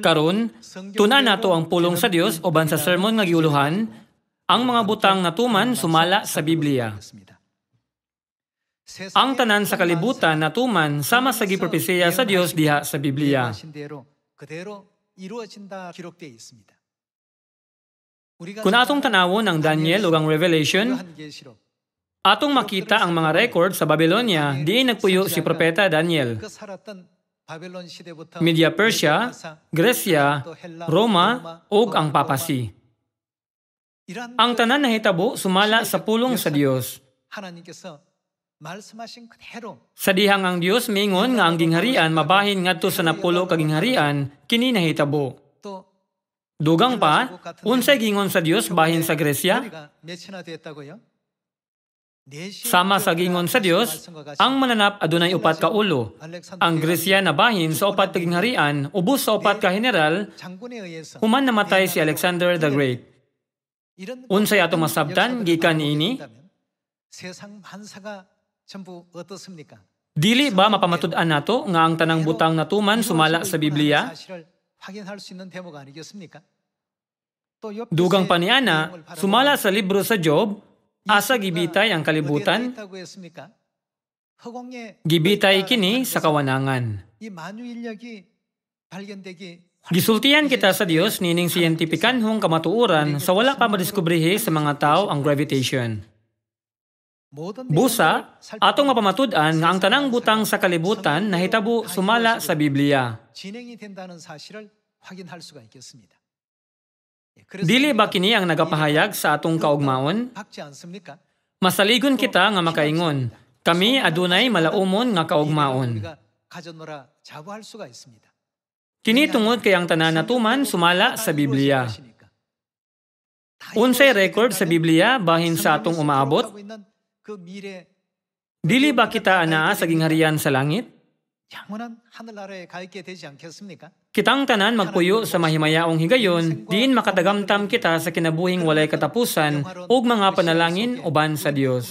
Karon, tuna nato ang pulong sa Dios uban sa sermon nga giuluhan, ang mga butang natuman sumala sa Biblia. Ang tanan sa kalibutan natuman sama sa gipropesiya sa Dios diha sa Biblia. Kung atong tanawon ang Daniel ug ang Revelation, atong makita ang mga record sa Babylonia diin nagpuyo si propeta Daniel. Media Persia, Gresya, Roma, ug ang papasi. Ang tanan nahitabo sumala sa pulong sa Dios. Sa dihang ang Dios mingon nga ang gingharian mabahin ngadto sa napulo ka gingharian, kini nahitabo. Dugang pa, unsay gingon sa Dios bahin sa Gresya? Sama sa gingon sa Dios, ang mananap adunay upat ka ulo. Ang Gresya na bahin sa upat ka gingharian, ubos sa upat ka general, human namatay si Alexander the Great. Unsay atong masabtan gikan niini? Dili ba mapamatud-an nato nga ang tanang butang natuman sumala sa Biblia? Dugang pa niana, sumala sa libro sa Job, asa gibitay ang kalibutan? Gibitay kini sa kawanangan. Gisultihan kita sa Dios nining siyentipikanhong kamatuoran sa wala pa madiskubrihi sa mga tao ang gravitation. Busa, atong mapamatud-an nga ang tanang butang sa kalibutan nahitabo sumala sa Biblia. Dili ba kini ang nagapahayag sa atong kaugmaon? Masaligon kita nga makaingon, kami adunay malaumon nga kaugmaon. Kini tungod kay ang tanan natuman sumala sa Biblia. Unsay record sa Biblia bahin sa atong umaabot? Dili ba kita anaa sa gingharian sa langit? Kitang tanan magpuyo sa mahimayaong higayon, diin makatagamtam kita sa kinabuhing walay katapusan ug mga panalangin uban sa Dios.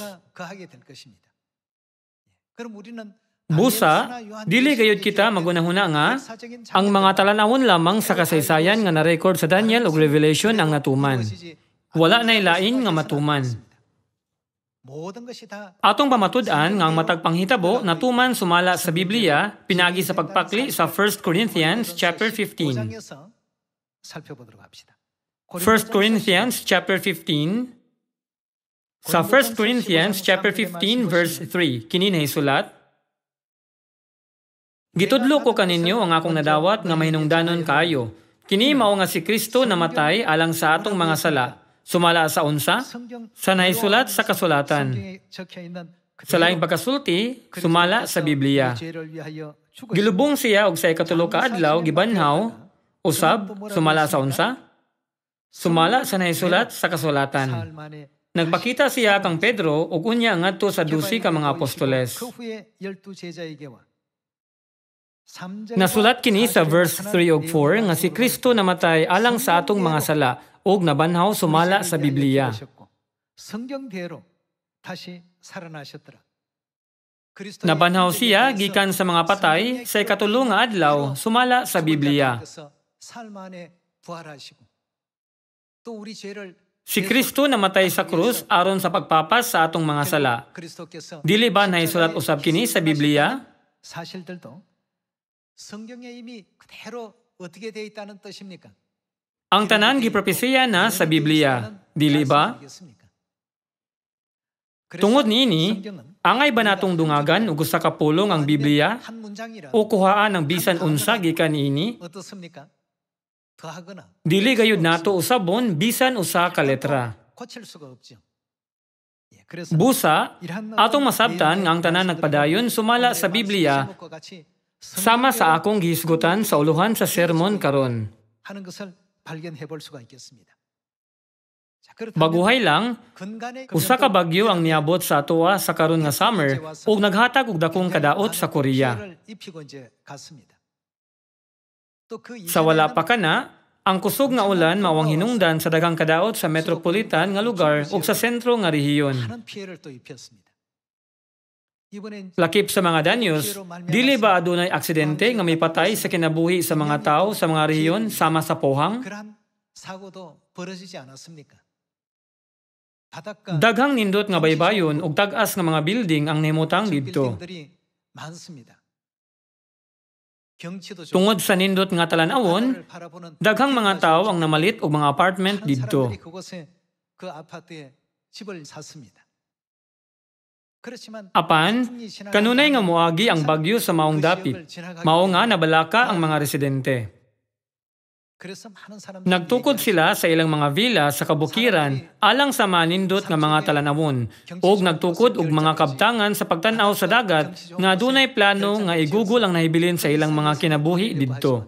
Busa, dili gayud kita magunahuna nga ang mga talanawon lamang sa kasaysayan nga na-record sa Daniel ug Revelation ang natuman. Wala nay lain nga matuman. Atong pamatud-an nga ang matag panghitabo natuman sumala sa Biblia pinagi sa pagpakli sa 1 Corinthians chapter 15. 1 Corinthians chapter 15. Sa 1 Corinthians chapter 15 verse 3, kini nahisulat, gitudlo ko kaninyo ang akong nadawat nga mahinungdanon kaayo. Kini mao nga si Kristo namatay alang sa atong mga sala. Sumala sa unsa? Sa naisulat sa kasulatan. Sa laing pagkasulti, sumala sa Biblia. Gilubong siya og sa ikatulo ka adlaw gibanhaw, usab sumala sa unsa? Sumala sa naisulat sa kasulatan. Nagpakita siya kang Pedro ug unya ngadto sa 12 ka mga apostoles. Nasulat kini sa verse 3 ug 4 nga si Kristo namatay alang sa atong mga sala ug nabanhaw sumala sa Biblia. Nabanhaw siya gikan sa mga patay sa ikatulo nga adlaw sumala sa Biblia. Si Kristo namatay sa krus aron sa pagpapas sa atong mga sala. Dili ba naisulat usab kini sa Biblia? Ang tanan gipropesiya na sa Biblia, dili ba? Tungod niini, angay ba natong dungagan ug usa ka pulong ang Biblia o kuhaan ang bisan unsa gikan niini? Dili gayud nato usabon bisan usa ka letra. Busa, atong masabtan nga ang tanan nagpadayon sumala sa Biblia sama sa akong gihisgutan sa uluhan sa sermon karon. Baguhay lang, usa ka bagyo ang niabot sa atoa sa karon nga summer ug naghatag og dakong kadaot sa Korea. Sa wala pa kana, ang kusog nga ulan mao ang hinungdan sa daghang kadaot sa metropolitan nga lugar ug sa sentro nga rehiyon. Lakip sa mga danyos, dili ba adunay aksidente nga may patay sa kinabuhi sa mga tao sa mga rehiyon sama sa pohang? Daghang nindot nga baybayon ug tag-as nga mga building ang nahimutang didto. Tungod sa nindot nga talan-awon, daghang mga tao ang namalit og mga apartment didto. Apan, kanunay nga moagi ang bagyo sa maong dapit. Mao nga nabalaka ang mga residente. Nagtukod sila sa ilang mga villa sa kabukiran alang sa manindot nga mga talanawon ug nagtukod og mga kabtangan sa pagtan-aw sa dagat nga adunay plano nga igugol ang nahibilin sa ilang mga kinabuhi didto.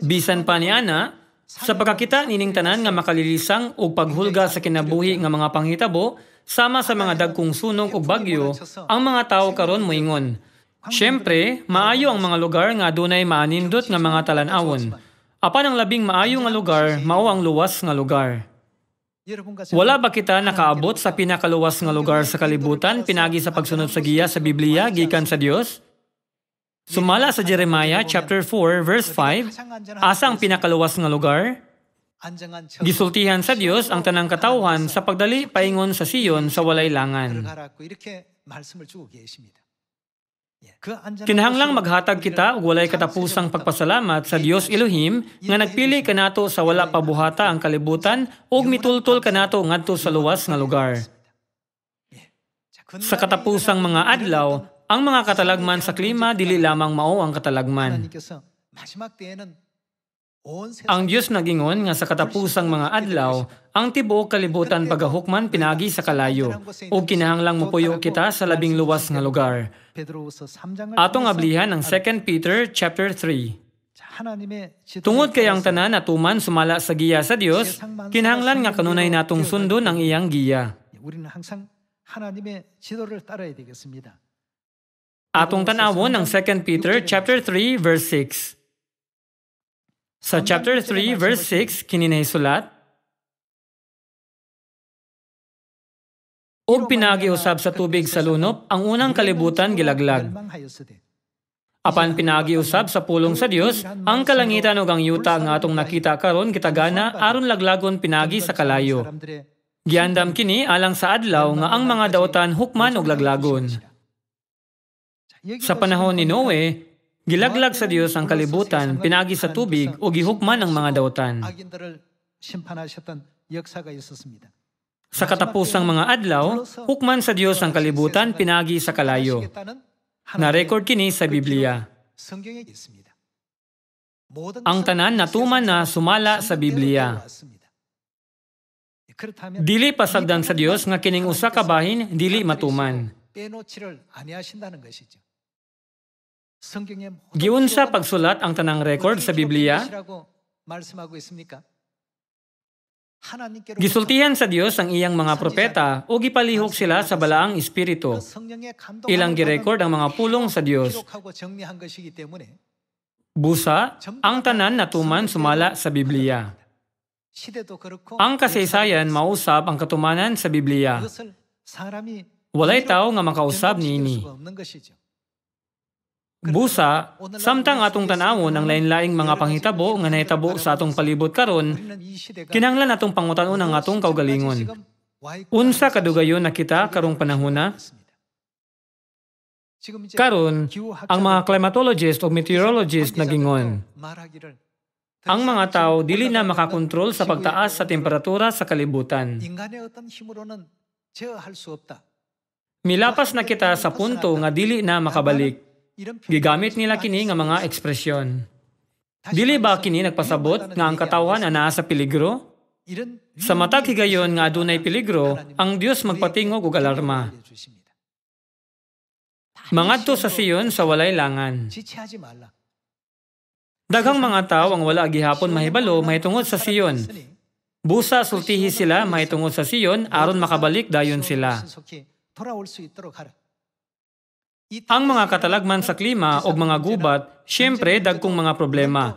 Bisan pa niana, sa pagkakita nining tanan nga makalilisang ug paghulga sa kinabuhi nga mga panghitabo sama sa mga dagkong sunog ug bagyo, ang mga tawo karon moingon, syempre, maayo ang mga lugar nga adunay maanindot nga mga talan-awon. Apan ang labing maayo nga lugar, mao ang luwas nga lugar. Wala ba kita nakaabot sa pinakaluwas nga lugar sa kalibutan pinagi sa pagsunod sa giya sa Biblia gikan sa Dios? Sumala sa Jeremiah chapter 4 verse 5, asa ang pinakaluwas nga lugar? Gisultihan sa Dios ang tanang katawhan sa pagdali paingon sa Siyon sa walay langan. Kinahanglang maghatag kita og walay katapusang pagpasalamat sa Dios Elohim nga nagpili kanato sa wala pa buhata ang kalibutan ug mitultol kanato ngadto sa luwas nga lugar. Sa katapusang mga adlaw, ang mga katalagman sa klima dili lamang mao ang katalagman. Ang Dios nagingon nga sa katapusang mga adlaw, ang tibuok kalibutan pagahukman pinagi sa kalayo, ug kinahanglang mopuyo kita sa labing luwas nga lugar. Atong ablihan ang 2 Peter chapter 3. Tungod kay ang tanan atuman sumala sa giya sa Dios, kinahanglan nga kanunay natong sundon ang iyang giya. Atong tanawon ang 2 Peter chapter 3 verse 6. Sa chapter 3 verse 6 kini nahisulat, og pinagiusab sa tubig sa lunop ang unang kalibutan gilaglag. Apan pinagiusab sa pulong sa Dios ang kalangitan ug ang yuta nga atong nakita karon kitagana aron laglagon pinagi sa kalayo. Giandam kini alang sa adlaw nga ang mga daotan hukman ug laglagon. Sa panahon ni Noe, gilaglag sa Dios ang kalibutan pinagi sa tubig o gihukman ang mga daotan. Sa katapusang mga adlaw, hukman sa Dios ang kalibutan pinagi sa kalayo. Na-record kini sa Biblia. Ang tanan natuman na sumala sa Biblia. Dili pasagdan sa Dios nga kining usa ka bahin dili matuman. Giunsa pagsulat ang tanang record sa Biblia? Gisultihan sa Dios ang iyang mga propeta o gipalihok sila sa balaang espiritu. Ilang girecord ang mga pulong sa Dios. Busa, ang tanan natuman sumala sa Biblia. Ang kasaysayan mausab ang katumanan sa Biblia. Walay tao nga makausab niini. Busa, samtang atong tanawon ang lain-laing mga panghitabo nga nahitabo sa atong palibot karon, kinahanglan atong pangutan-on ang atong kaugalingon. Unsa kadugayon na kita karong panahona? Karon, ang mga climatologist o meteorologist nagingon. Ang mga tao dili na makakontrol sa pagtaas sa temperatura sa kalibutan. Milapas na kita sa punto nga dili na makabalik. Gigamit nila kini nga mga ekspresyon. Dili ba kini nagpasabot nga ang katawhan anaa sa peligro? Sa matag higayon nga adunay peligro, ang Dios magpatingog og alarma. Mangadto sa Siyon sa walay langan. Daghang mga tawo ang wala gihapon mahibalo mahitungod sa Siyon. Busa sultihi sila mahitungod sa Siyon aron makabalik dayon sila. Ang mga katalagman sa klima o mga gubat, syempre dagkong mga problema.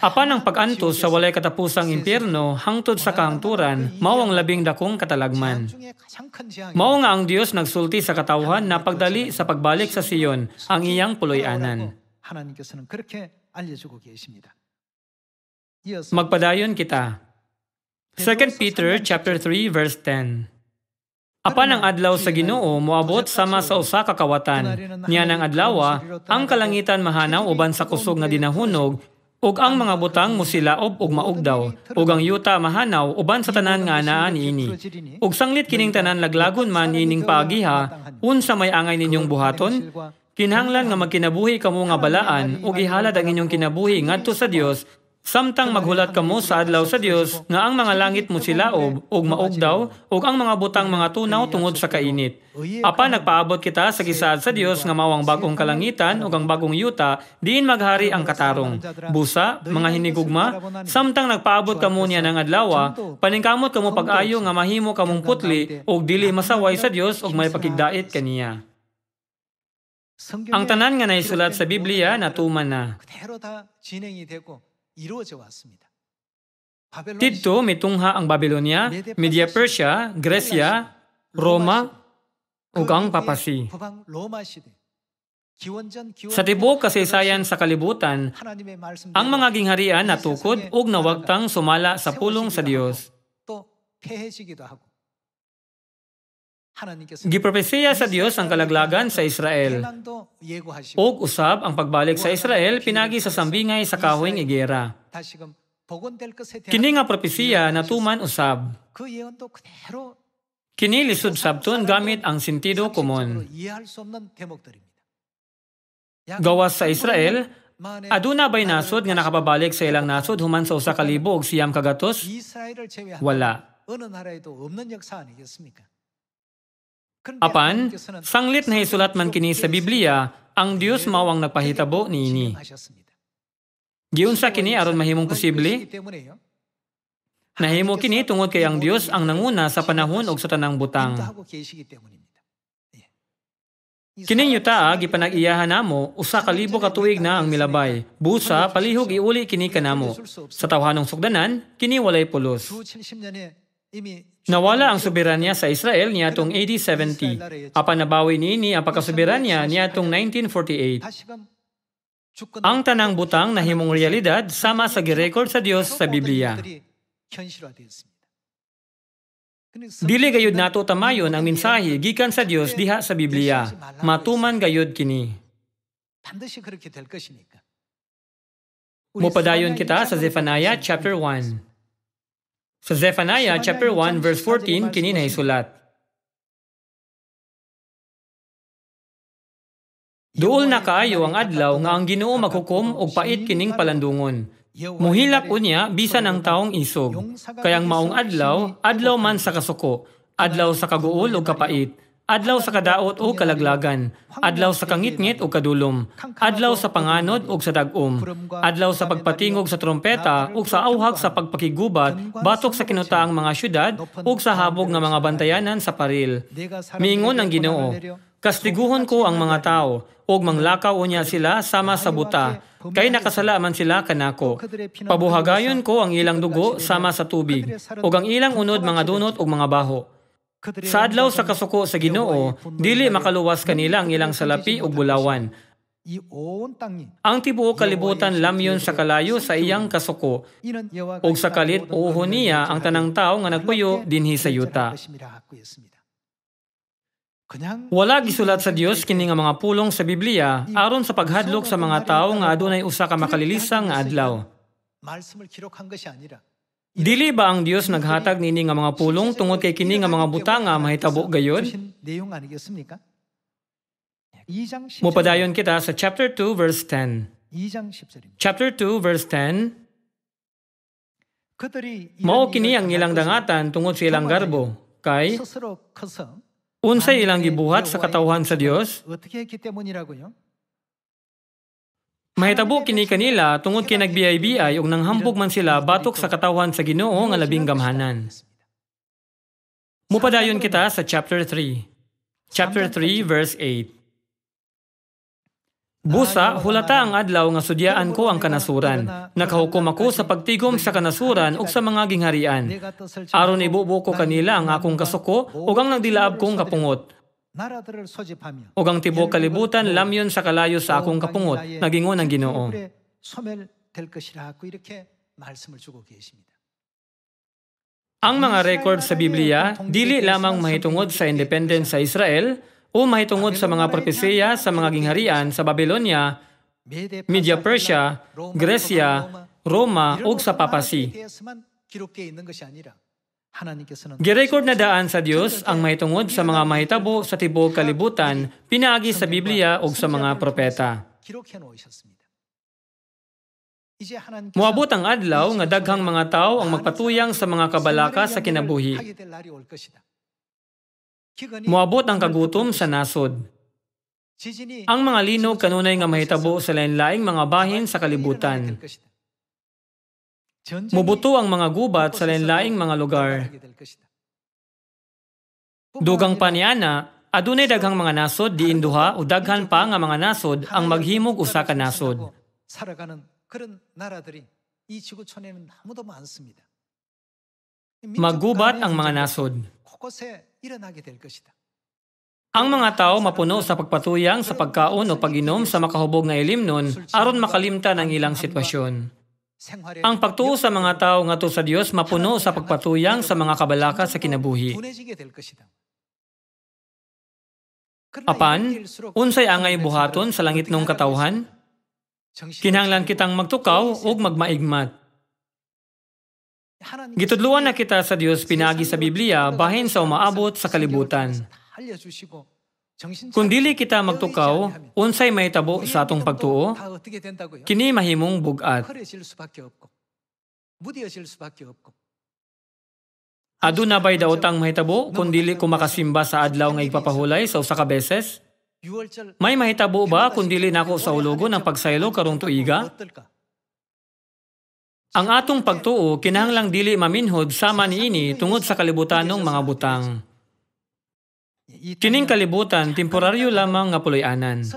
Apan ang pag-antos sa walay katapusang impyerno hangtod sa kahangturan, mao ang labing dakong katalagman. Mao nga ang Dios nagsulti sa katawhan na pagdali sa pagbalik sa Siyon ang iyang puloy-anan. Magpadayon kita. 2 Peter chapter 3 verse 10. Apan ang adlaw sa Ginoo moabot sama sa usa ka kawatan. Niya ng adlaw, ang kalangitan mahanaw uban sa kusog nga dinahunog, ug ang mga butang musilaob ug maugdaw, ug ang yuta mahanaw uban sa tanan nga anaa niini. Ug sanglit kining tanan laglagon man niining paagiha, unsa may angay ninyong buhaton? Kinahanglan nga magkinabuhi kamo nga balaan ug ihalad ang inyong kinabuhi ngadto sa Dios, samtang maghulat kamo sa adlaw sa Dios nga ang mga langit musilaob ug maugdaw ug ang mga butang mga tunaw tungod sa kainit. Apan nagpaabot kita sa gisaad sa Dios nga mawang bagong kalangitan ug ang bagong yuta diin maghari ang katarong. Busa, mga hinigugma, samtang nagpaabot kamo niya ng adlaw, paningkamot kamo pag-ayo nga mahimo kamong putli ug dili masaway sa Dios ug may pakigdait kaniya. Ang tanan nga naisulat sa Biblia natuman na. Dito mitungha ang Babylonia, Media Persia, Gresya, Roma, ug ang papasi. Sa tibuok kasaysayan sa kalibutan, ang mga gingharian natukod ug nawagtang sumala sa pulong sa Dios. Gipropesiya sa Dios ang kalaglagan sa Israel. Ug usab ang pagbalik sa Israel pinagi sa sambingay sa kahoyng igera. Kini nga propesiya natuman usab. Kini lisod sabton gamit ang sentido komon. Gawas sa Israel, aduna bay nasod nga nakapabalik sa ilang nasod human sa usa ka libo ug siyam ka gatos? Wala. Apan, sanglit na isulat man kini sa Biblia, ang Dios mawang nagpahitabo niini. Giunsa kini aron mahimong posible? Nahimo kini tungod kay ang Dios ang nanguna sa panahon ug sa tanang butang. Kining yuta gipanag-iyahan namo usa ka libo ka tuig na ang milabay. Busa palihog iuli kini kanamo. Sa tawhanong sugdanan, kini walay pulos. Nawala ang soberanya sa Israel niadtong AD 70. Apan nabawi niini ang pagkasoberanya niadtong 1948. Ang tanang butang nahimong realidad sama sa girecord sa Dios sa Biblia. Dili gayud nato tamayon ang mensahe gikan sa Dios diha sa Biblia. Matuman gayud kini. Mopadayon kita sa Zephaniah chapter 1. Sa Zephaniah chapter 1 verse 14 kini naisulat. Duol na kaayo ang adlaw nga ang Ginoo maghukom og pait kining palandungon. Muhilak unya bisan ang taong isog. Kayang maong adlaw, adlaw man sa kasuko, adlaw sa kaguol ug kapait, adlaw sa kadaot o kalaglagan, adlaw sa kangitngit o kadulom, adlaw sa panganod o sa dagom, adlaw sa pagpatingog sa trompeta o sa auhag sa pagpakigubat, batok sa kinutaang mga syudad o sa habog nga mga bantayanan sa paril. Miingon ang Ginoo, kastiguhon ko ang mga tao, o manglakaw unya sila sama sa buta, kay nakasala man sila kanako. Pabuhagayon ko ang ilang dugo sama sa tubig, o ang ilang unod mga dunot o mga baho. Sa adlaw sa kasuko sa Ginoo, dili makaluwas kanila ang ilang salapi ug bulawan. Ang tibuok kalibutan lamyon sa kalayo sa iyang kasuko, ug sa kalit uuhon niya ang tanang tao nga nagpuyo dinhi sa yuta. Wala gisulat sa Dios kini nga mga pulong sa Biblia aron sa paghadlok sa mga tao nga adunay usa ka makalilisang nga adlaw. Dili ba ang Dios naghatag nini nga mga pulong tungod kay kini nga mga butanga mahitabo gayod? Mopadayon kita sa chapter 2 verse 10. Chapter 2 verse 10. Mao kini ang ilang dangatan tungod sa ilang garbo, kay unsay ilang gibuhat sa katawhan sa Dios? Mahitabo kini kanila tungod kay nagbiyay-biyay ug nanghambog man sila batok sa katawhan sa Ginoo nga labing gamhanan. Mupadayon kita sa chapter 3. Chapter 3 verse 8. Busa, hulata ang adlaw nga sudyaan ko ang kanasuran. Nakahukom ako sa pagtigom sa kanasuran ug sa mga gingharian. Aron ibubuo ko kanila ang akong kasuko ug ang nagdilaab kong kapungot. Ug ang tibuok kalibutan lamyon sa kalayo sa akong kapungot, nagingon ang Ginoo. Ang mga record sa Biblia, dili lamang mahitungod sa independence sa Israel, o mahitungod sa mga propesiya sa mga gingharian sa Babylonia, Media Persia, Gresya, Roma ug sa papasi. Girecord na daan sa Dios ang mahitungod sa mga mahitabo sa tibuok kalibutan pinaagi sa Biblia ug sa mga propeta. Moabot ang adlaw nga daghang mga tawo ang magpatuyang sa mga kabalaka sa kinabuhi. Moabot ang kagutom sa nasod. Ang mga linog kanunay nga mahitabo sa lain-laing mga bahin sa kalibutan. Mubuto ang mga gubat sa lain-laing mga lugar. Dugang pa niana, adunay daghang mga nasod diin duha o daghan pa nga mga nasod ang maghimog usa ka nasod. Maggubat ang mga nasod. Ang mga tao mapuno sa pagpatuyang sa pagkaon o pag-inom sa makahubog nga ilimnon aron makalimtan ang ilang sitwasyon. Ang pagtuo sa mga tao ngadto sa Dios mapuno sa pagpatuyang sa mga kabalaka sa kinabuhi. Apan, unsay angay buhaton sa langitnong katawhan? Kinahanglan kitang magtukaw ug magmaigmat. Gitudluan na kita sa Dios pinaagi sa Biblia bahin sa umaabot sa kalibutan. Kung dili kita magtukaw, unsay mahitabo sa atong pagtuo? Kini mahimong bugat. Aduna ba'y daotang mahitabo kung dili ko makasimba sa adlaw nga igpapahulay sa usa ka beses? May mahitabo ba kung dili nako sa ulogon ang pagsaylo karong tuiga? Ang atong pagtuo kinahanglang dili maminhod sama niini tungod sa kalibutanong mga butang. Kining kalibutan temporaryo lamang nga puloy-anan.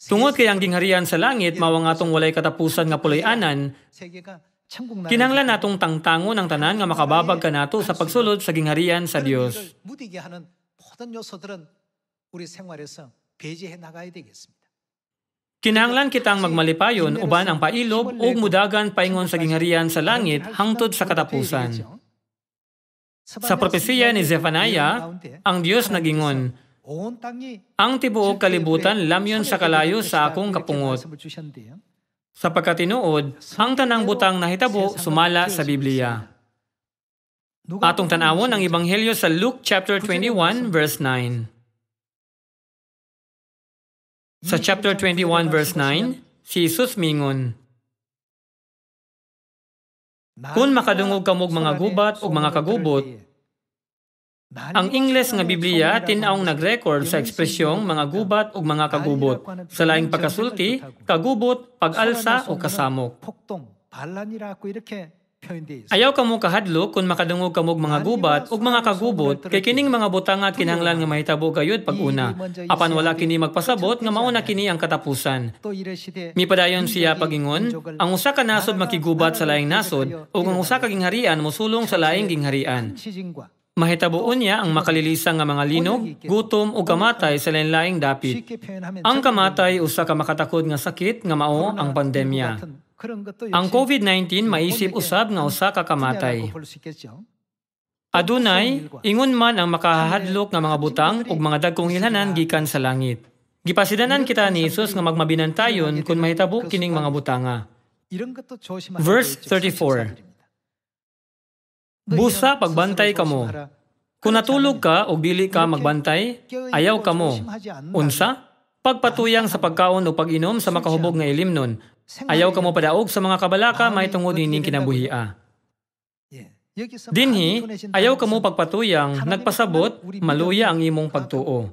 Tungod kay ang gingharian sa langit mao ang atong walay katapusan nga puloy-anan, kinahanglan natong tangtangon ang tanan nga makababag kanato sa pagsulod sa gingharian sa Dios. Kinahanglan kitang magmalipayon uban ang pailob ug mudagan paingon sa gingharian sa langit hangtod sa katapusan. Sa propesiya ni Zephaniah, ang Dios nagingon, ang tibuok kalibutan lamyon sa kalayo sa akong kapungot. Sa pagkatinuod, ang tanang butang nahitabo sumala sa Biblia. Atong tanawon ang Ebanghelyo sa Luke chapter 21 verse 9. Sa chapter 21 verse 9, si Jesus mingon, kung makadungog kamog mga gubat o mga kagubot, ang Ingles nga Biblia tinaong nag-record sa ekspresyong mga gubat o mga kagubot, sa laing pagkasulti, kagubot, pag-alsa o kasamok. Ayaw kamo kahadlok kung makadungog kamog mga gubat ug mga kagubot kay kining mga butangat kinahanglan nga mahitabo gayud pag-una. Apan wala kini magpasabot nga mao na kini ang katapusan. Mipadayon siya pagingon, ang usa ka nasod makigubat sa laing nasod ug ang usa ka gingharian mosulong sa laing gingharian. Mahitabuon niya ang makalilisang nga mga linog, gutom ug kamatay sa lain-laing dapit. Ang kamatay usa ka makatakod nga sakit nga mao ang pandemya. Ang COVID-19 maisip usab nga usa ka kamatay. Adunay, ingon man ang makahadlok nga mga butang ug mga dagkong hilhanan gikan sa langit. Gipasidanan kita ni Jesus nga magmabinantayon kung mahitabo kining mga butanga. Verse 34. Busa pagbantay kamo. Kung natulog ka o dili ka magbantay, ayaw kamo. Unsa? Pagpatuyang sa pagkaon o pag-inom sa makahubog nga ilimnon. Ayaw kamo padaog sa mga kabalaka mahitungod ining kinabuhia. Dinhi, ayaw kamo pagpatuyang, nagpasabot, maluya ang imong pagtuo.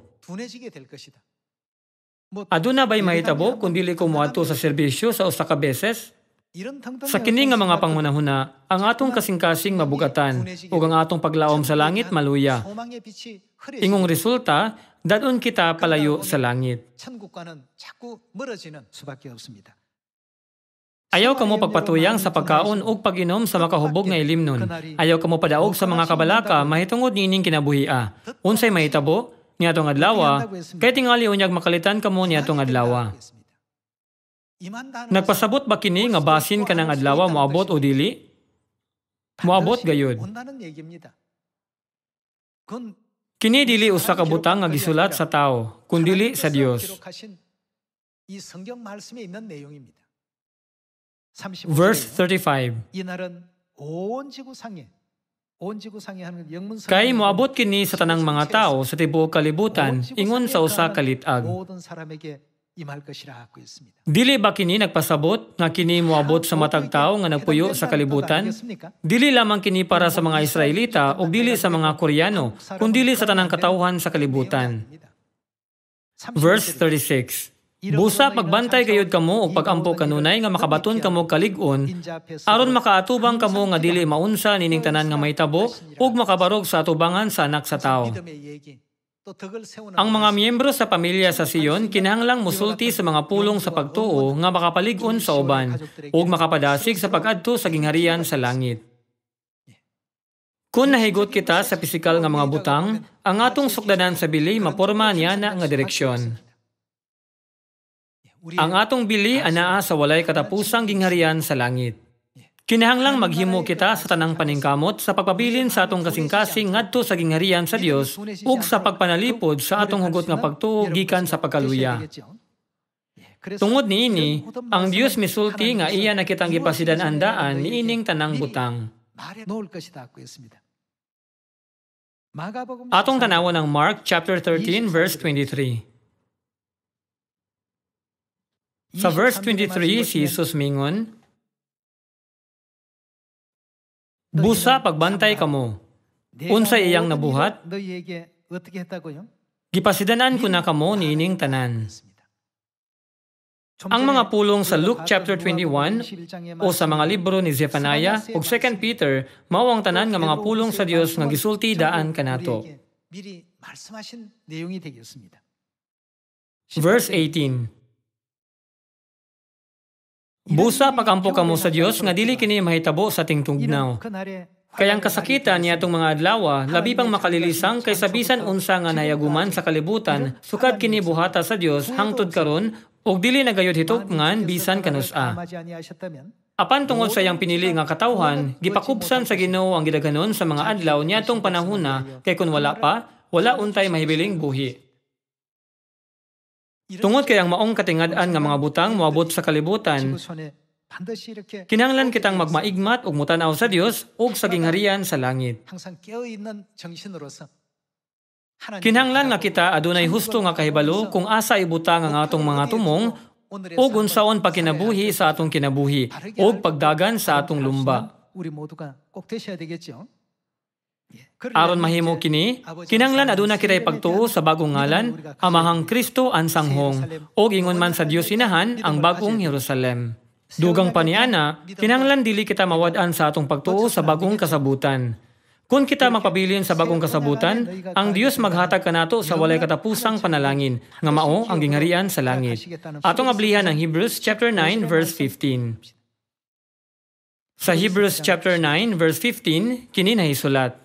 Aduna ba'y mahitabo kung dili ko moadto sa serbisyo sa usa ka beses? Sa kini nga mga pangunahuna, ang atong kasing-kasing mabugatan ug ang atong paglaom sa langit maluya. Ingong resulta, dadon kita palayo sa langit. Ayaw kamo pagpatuyang sa pagkaon ug pag-inom sa makahubog nga ilimnon. Ayaw kamo padaog sa mga kabalaka mahitungod niining kinabuhia. Unsay mahitabo niadtong adlaw, kay tingali unyag makalitan kamo niadtong adlaw. Nagpasabot ba kini nga basin kanang adlaw moabot o dili? Moabot gayud. Kini dili usa ka butang nga gisulat sa tao, kundi sa Dios. Verse 35. Kay moabot kini sa tanang mga tao sa tibuok kalibutan ingon sa usa ka litag. Dili ba kini nagpasabot nga kini moabot sa matag tao nga nagpuyo sa kalibutan? Dili lamang kini para sa mga Israelita o dili sa mga Koreano, kundi sa tanang katawhan sa kalibutan. Verse 36. Busa pagbantay gayud kamo og pagampo kanunay nga makabaton kamo kalig-on aron makaatubang kamo nga dili maunsa nining tanan nga mahitabo ug makabarog sa atubangan sa anak sa tao. Ang mga miyembro sa pamilya sa Sion kinahanglang musulti sa mga pulong sa pagtuo nga makapalig-on sa uban ug makapadasig sa pag-adto sa gingharian sa langit. Kung nahigot kita sa pisikal nga mga butang, ang atong sukdanan sa bili maporma niya na nga direksyon. Ang atong bili anaa sa walay katapusang gingharian sa langit. Kinahanglang maghimo kita sa tanang paningkamot sa pagpabilin sa atong kasing-kasing ngadto sa gingharian sa Dios ug sa pagpanalipod sa atong hugot nga pagtuo gikan sa pagkaluya. Tungod niini, ang Dios misulti nga iya na kitang gipasidan-andaan niining tanang butang. Atong tanawon ang Mark chapter 13 verse 23. Sa verse 23, si Jesus mingon, busa pagbantay kamo. Unsay iyang nabuhat? Gipasidanan ko na kamo niining tanan. Ang mga pulong sa Luke chapter 21 o sa mga libro ni Zephaniah ug 2 Peter mao ang tanan nga mga pulong sa Dios nga gisulti daan kanato. Verse 18. Busa pagampo kamo sa Dios nga dili kini mahitabo sa tingtugnaw. Kay ang kasakitan niya itong mga adlaw, labi pang makalilisang kaysa bisan unsa nga nayaguman sa kalibutan, sukad kini buhata sa Dios hangtod karon ug dili na gayud hitugnan bisan kanus-a. Apan tungod sa iyang pinili nga katawhan, gipakubsan sa Ginoo ang gidaghanon sa mga adlaw niadtong panahona kay kun wala pa, wala untay mahibiling buhi. Tungod kay ang maong katingad-an nga mga butang moabot sa kalibutan, kinahanglan kitang magmaigmat ug mutanaw sa Dios ug sa gingharian sa langit. Kinahanglan nga kita adunay husto nga kahibalo kung asa ibutang ang atong mga tumong ug unsaon pakinabuhi sa atong kinabuhi ug pagdagan sa atong lumba. Aron mahimo kini, kinahanglan aduna kitay pagtuo sa bagong ngalan, Amahang Kristo ang sanghong, o ingon man sa Dios inahan ang bagong Jerusalem. Dugang paniana, kinahanglan dili kita mawad-an sa atong pagtuo sa bagong kasabutan. Kung kita mapabilin sa bagong kasabutan, ang Dios maghatag kanato sa walay katapusang panalangin, nga mao ang gingharian sa langit. Atong ablihan ang Hebrews chapter 9 verse 15. Sa Hebrews chapter 9 verse 15, kini nahisulat.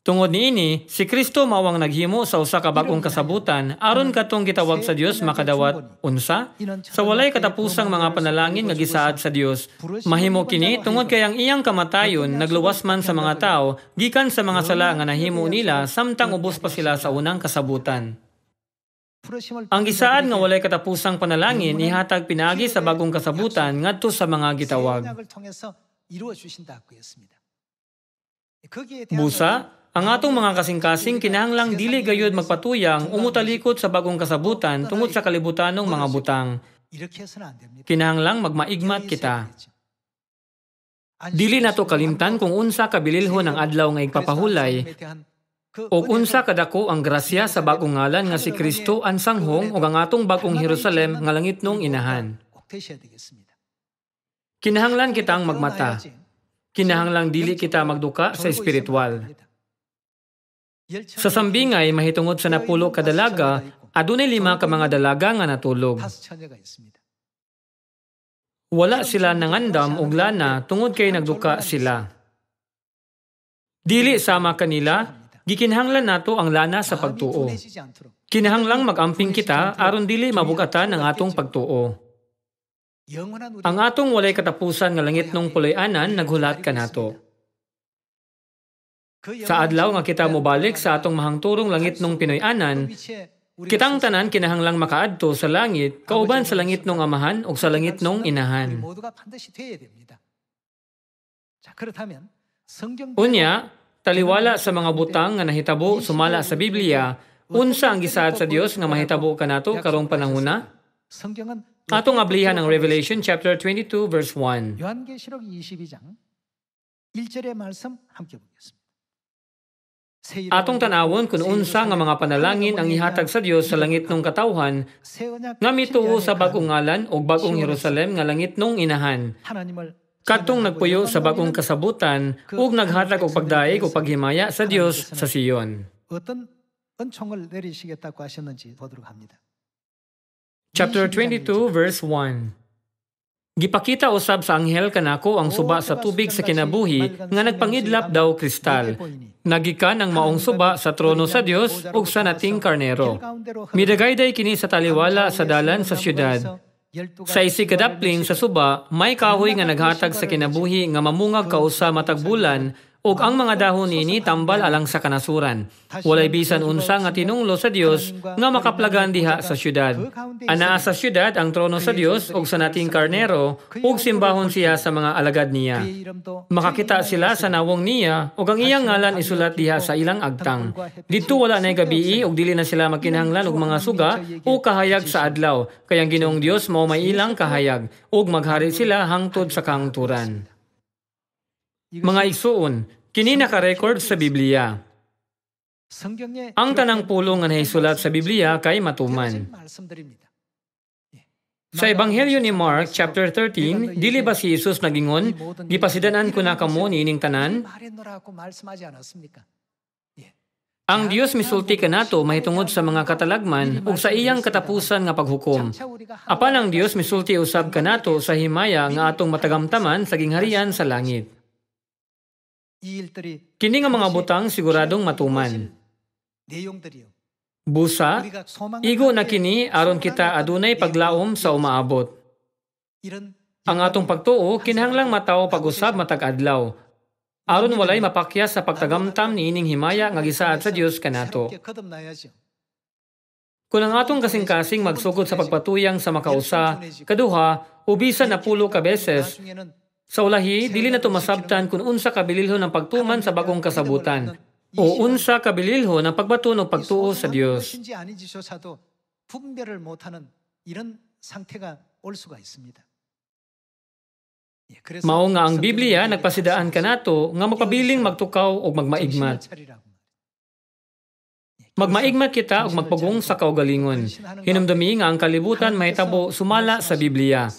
Tungod niini, si Kristo mawang naghimo sa usa ka bag-ong kasabutan aron katong gitawag sa Dios makadawat unsa sa walay katapusang mga panalangin nga gisaad sa Dios. Mahimo kini tungod kay ang iyang kamatayon nagluwas man sa mga tao gikan sa mga sala nga nahimo nila samtang ubos pa sila sa unang kasabutan. Ang gisaad nga walay katapusang panalangin ihatag pinaagi sa bagong kasabutan ngadto sa mga gitawag. Busa, ang atong mga kasing-kasing kinahanglang dili gayud magpatuyang umutalikod sa bagong kasabutan tungod sa kalibutanong mga butang. Kinahanglang magmaigmat kita. Dili nato kalimtan kung unsa kabililhon ang adlaw nga igpapahulay o unsa kadako ang grasya sa bagong ngalan nga si Kristo ang sanghong o ang atong bagong Jerusalem nga langitnong inahan. Kinahanglan kitang magmata. Kinahanglang dili kita magduka sa espiritual. Sa sambingay mahitungod sa 10 ka dalaga, adunay 5 ka mga dalaga nga natulog. Wala sila nangandam og lana tungod kay nagduka sila. Dili sama kanila, gikinahanglan nato ang lana sa pagtuo. Kinahanglang magamping kita aron dili mabugatan ang atong pagtuo. Ang atong walay katapusan nga langit nung puloy-anan naghulat kanato. Sa adlaw nga kita mobalik sa atong mahangturong langit nung Pinoy-anan, kitang tanan kinahanglang makaadto sa langit, kauban sa langit nung amahan o sa langit nung inahan. Unya, taliwala sa mga butang nga nahitabo sumala sa Biblia, unsa ang gisaad sa Dios nga mahitabo kanato karong panahona? Atong ablihan ang Revelation chapter 22 verse 1. 요한계시록 22장 1절의 말씀 함께 보겠습니다. Atong tanawon kung unsa nga mga panalangin ang ihatag sa Dios sa langit nung katawhan nga mituo sa bagong ngalan o bagong Jerusalem nga langit nung inahan. Kadtong nagpuyo sa bagong kasabutan ug naghatag og pagdaig o paghimaya sa Dios sa Sion. 어떤 은총을 내리시겠다고 하셨는지 보도록 합니다. Chapter 22 verse 1. Gipakita usab sa anghel kanako ang suba sa tubig sa kinabuhi nga nagpangidlap daw kristal. Nagikan ang maong suba sa trono sa Dios ug sa nating karnero. Midagayday kini sa taliwala sa dalan sa syudad. Sa isikadapling sa suba, may kahoy nga naghatag sa kinabuhi nga mamungag kausa matag bulan ug ang mga dahon niini tambal alang sa kanasuran. Walay bisan unsa nga tinunglo sa Dios nga makaplagan diha sa syudad. Anaa sa syudad ang trono sa Dios ug sa nating karnero ug simbahon siya sa mga alagad niya. Makakita sila sa nawong niya ug ang iyang ngalan isulat diha sa ilang agtang. Didto wala nay gabii ug dili na sila magkinahanglan og mga suga o kahayag sa adlaw, kay ang Ginoong Dios mao may ilang kahayag ug maghari sila hangtod sa kahangturan. Mga igsuon, kini naka-record sa Biblia. Ang tanang pulong nga nahisulat sa Biblia kay matuman. Sa Ebanghelyo ni Mark, chapter 13, dili ba si Jesus nagingon, gipasidanan ko na kamo niining tanan? Ang Dios misulti kanato mahitungod sa mga katalagman ug sa iyang katapusan nga paghukom. Apan ang Dios misulti usab kanato sa himaya nga atong matagamtaman sa gingharian sa langit. Kini nga mga butang siguradong matuman. Busa, igo na kini aron kita adunay paglaom sa umaabot. Ang atong pagtuo kinahanglang mataw pag-usab matag adlaw. Aron walay mapakyas sa pagtagamtam niining himaya nga gisaad sa Dios kanato. Kung ang atong kasing-kasing magsugod sa pagpatuyang sa makausa, kaduha, ubisan na 10 ka beses, sa ulahi, dili na tumasabtan kung unsa kabililhon ng pagtuman sa bagong kasabutan o unsa kabililhon ng pagbaton o pagtuo sa Dios. Mao nga ang Biblia nagpasidaan kanato nga makabiling magtukaw o magmaigmat. Magmaigmat kita ug magpugong sa kaugalingon. Hinumdumi nga ang kalibutan mahitabo sumala sa Biblia.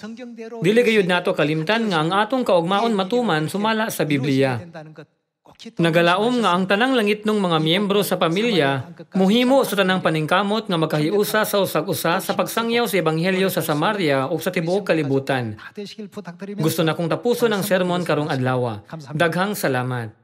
Dili gayud nato kalimtan nga ang atong kaugmaon matuman sumala sa Biblia. Nagalaom nga ang tanang langit nung mga miyembro sa pamilya muhimo sa tanang paningkamot nga magkahiusa sa usag-usa sa pagsangyaw sa ebanghelyo sa Samaria o sa tibuok kalibutan. Gusto na kong tapuson ang sermon karong adlaw. Daghang salamat.